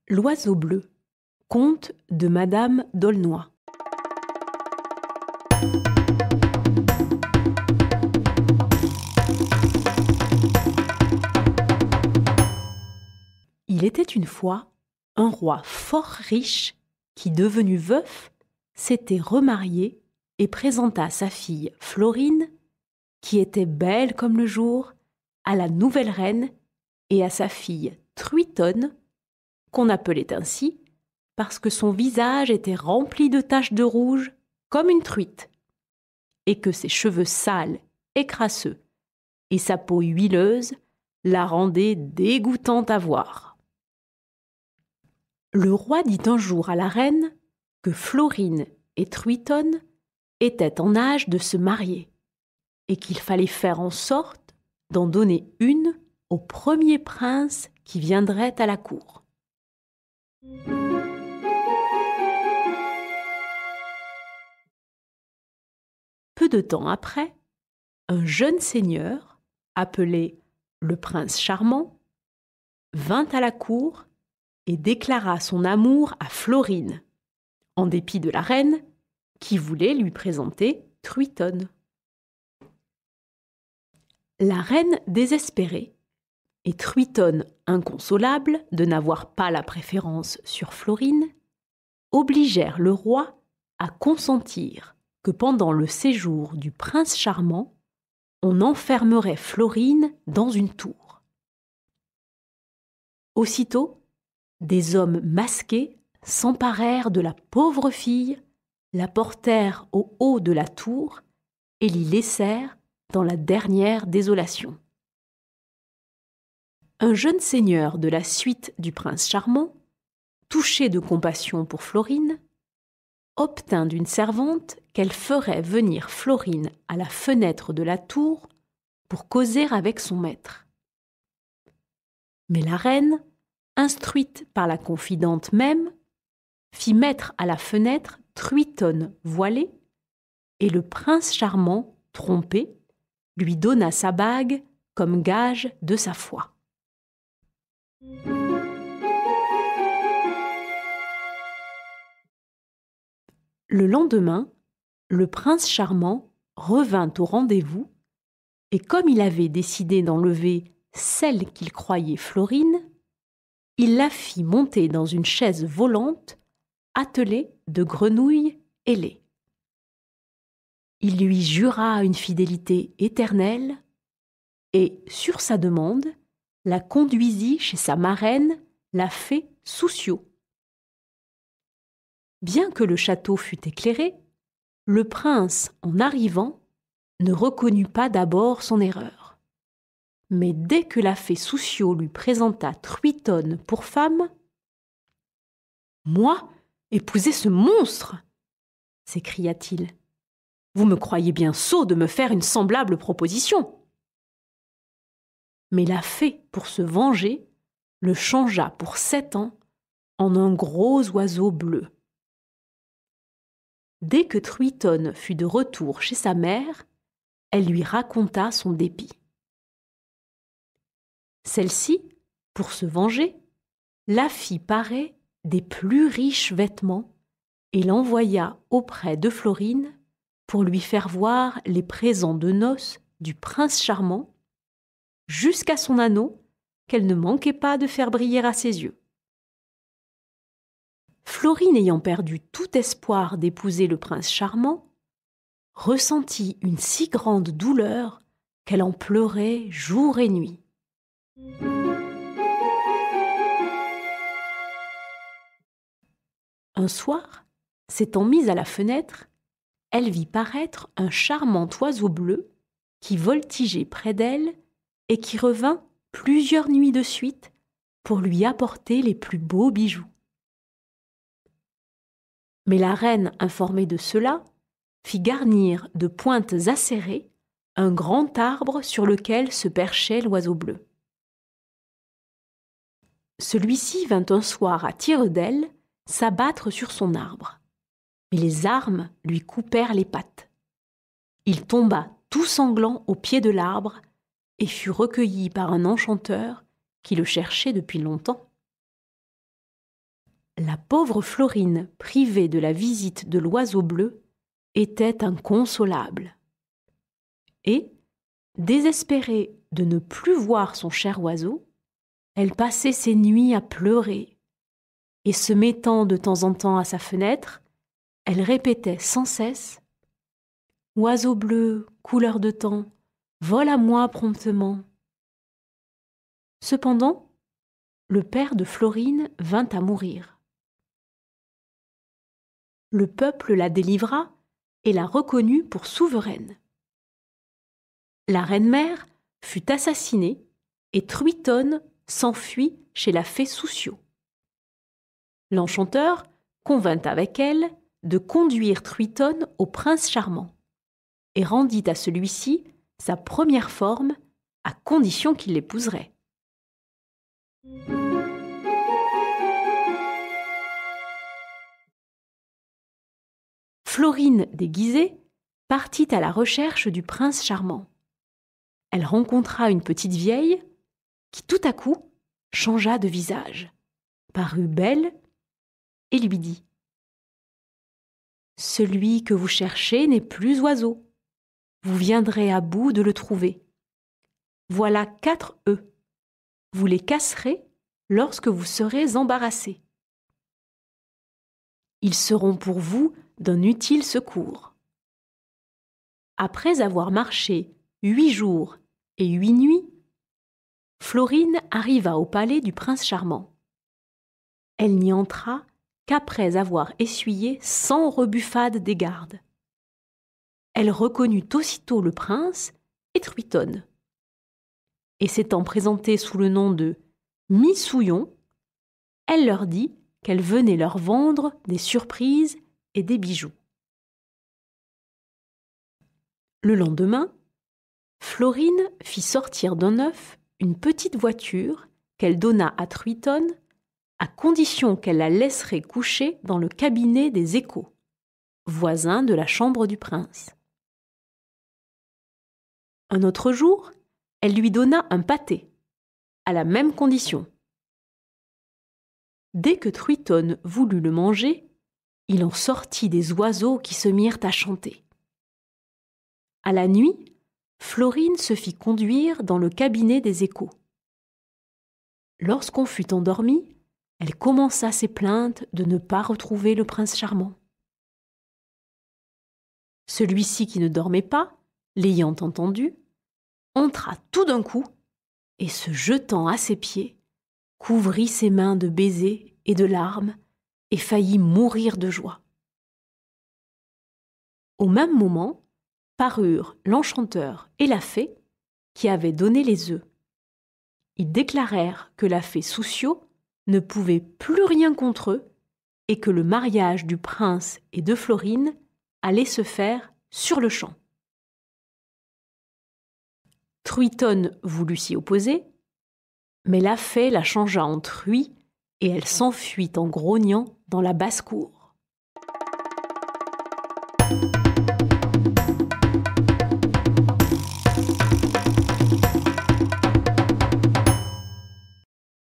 L'oiseau bleu, conte de Madame d'Aulnoy. Il était une fois un roi fort riche qui, devenu veuf, s'était remarié et présenta sa fille Florine, qui était belle comme le jour, à la nouvelle reine et à sa fille Truitonne, qu'on appelait ainsi parce que son visage était rempli de taches de rouge comme une truite, et que ses cheveux sales et crasseux et sa peau huileuse la rendaient dégoûtante à voir. Le roi dit un jour à la reine que Florine et Truitonne étaient en âge de se marier, et qu'il fallait faire en sorte d'en donner une au premier prince qui viendrait à la cour. Peu de temps après, un jeune seigneur, appelé le prince charmant, vint à la cour et déclara son amour à Florine, en dépit de la reine qui voulait lui présenter Truitonne. La reine désespérée et Truitonne inconsolable de n'avoir pas la préférence sur Florine, obligèrent le roi à consentir que pendant le séjour du prince charmant, on enfermerait Florine dans une tour. Aussitôt, des hommes masqués s'emparèrent de la pauvre fille, la portèrent au haut de la tour et l'y laissèrent dans la dernière désolation. Un jeune seigneur de la suite du prince charmant, touché de compassion pour Florine, obtint d'une servante qu'elle ferait venir Florine à la fenêtre de la tour pour causer avec son maître. Mais la reine, instruite par la confidente même, fit mettre à la fenêtre Truitonne voilée, et le prince charmant, trompé, lui donna sa bague comme gage de sa foi. Le lendemain, le prince charmant revint au rendez-vous, et comme il avait décidé d'enlever celle qu'il croyait Florine, il la fit monter dans une chaise volante attelée de grenouilles ailées. Il lui jura une fidélité éternelle et, sur sa demande, la conduisit chez sa marraine, la fée Souciot. Bien que le château fût éclairé, le prince, en arrivant, ne reconnut pas d'abord son erreur. Mais dès que la fée Souciot lui présenta Truitonne pour femme, « Moi, épouser ce monstre !» s'écria-t-il. « Vous me croyez bien sot de me faire une semblable proposition !» Mais la fée, pour se venger, le changea pour 7 ans en un gros oiseau bleu. Dès que Truitonne fut de retour chez sa mère, elle lui raconta son dépit. Celle-ci, pour se venger, la fit parer des plus riches vêtements et l'envoya auprès de Florine pour lui faire voir les présents de noces du prince charmant, jusqu'à son anneau qu'elle ne manquait pas de faire briller à ses yeux. Florine, ayant perdu tout espoir d'épouser le prince charmant, ressentit une si grande douleur qu'elle en pleurait jour et nuit. Un soir, s'étant mise à la fenêtre, elle vit paraître un charmant oiseau bleu qui voltigeait près d'elle et qui revint plusieurs nuits de suite pour lui apporter les plus beaux bijoux. Mais la reine, informée de cela, fit garnir de pointes acérées un grand arbre sur lequel se perchait l'oiseau bleu. Celui-ci vint un soir à tire-d'aile s'abattre sur son arbre, mais les armes lui coupèrent les pattes. Il tomba tout sanglant au pied de l'arbre et fut recueilli par un enchanteur qui le cherchait depuis longtemps. La pauvre Florine, privée de la visite de l'oiseau bleu, était inconsolable. Et, désespérée de ne plus voir son cher oiseau, elle passait ses nuits à pleurer, et se mettant de temps en temps à sa fenêtre, elle répétait sans cesse « Oiseau bleu, couleur de temps, vole à moi promptement ». Cependant, le père de Florine vint à mourir. Le peuple la délivra et la reconnut pour souveraine. La reine-mère fut assassinée et Truitonne s'enfuit chez la fée Souciot. L'enchanteur convint avec elle de conduire Truitonne au prince charmant et rendit à celui-ci sa première forme à condition qu'il l'épouserait. Florine déguisée partit à la recherche du prince charmant. Elle rencontra une petite vieille qui tout à coup changea de visage, parut belle et lui dit « Celui que vous cherchez n'est plus oiseau. Vous viendrez à bout de le trouver. Voilà 4 œufs. Vous les casserez lorsque vous serez embarrassé. Ils seront pour vous d'un utile secours. » Après avoir marché 8 jours et 8 nuits, Florine arriva au palais du prince charmant. Elle n'y entra qu'après avoir essuyé 100 rebuffades des gardes. Elle reconnut aussitôt le prince et Truitonne. Et s'étant présentée sous le nom de Missouillon, elle leur dit qu'elle venait leur vendre des surprises et des bijoux. Le lendemain, Florine fit sortir d'un œuf une petite voiture qu'elle donna à Truitonne à condition qu'elle la laisserait coucher dans le cabinet des échos, voisin de la chambre du prince. Un autre jour, elle lui donna un pâté, à la même condition. Dès que Truitonne voulut le manger, il en sortit des oiseaux qui se mirent à chanter. À la nuit, Florine se fit conduire dans le cabinet des échos. Lorsqu'on fut endormi, elle commença ses plaintes de ne pas retrouver le prince charmant. Celui-ci qui ne dormait pas, l'ayant entendu, entra tout d'un coup et, se jetant à ses pieds, couvrit ses mains de baisers et de larmes et faillit mourir de joie. Au même moment, parurent l'enchanteur et la fée qui avaient donné les œufs. Ils déclarèrent que la fée Souciot ne pouvait plus rien contre eux et que le mariage du prince et de Florine allait se faire sur-le-champ. Truitonne voulut s'y opposer, mais la fée la changea en truie et elle s'enfuit en grognant dans la basse-cour.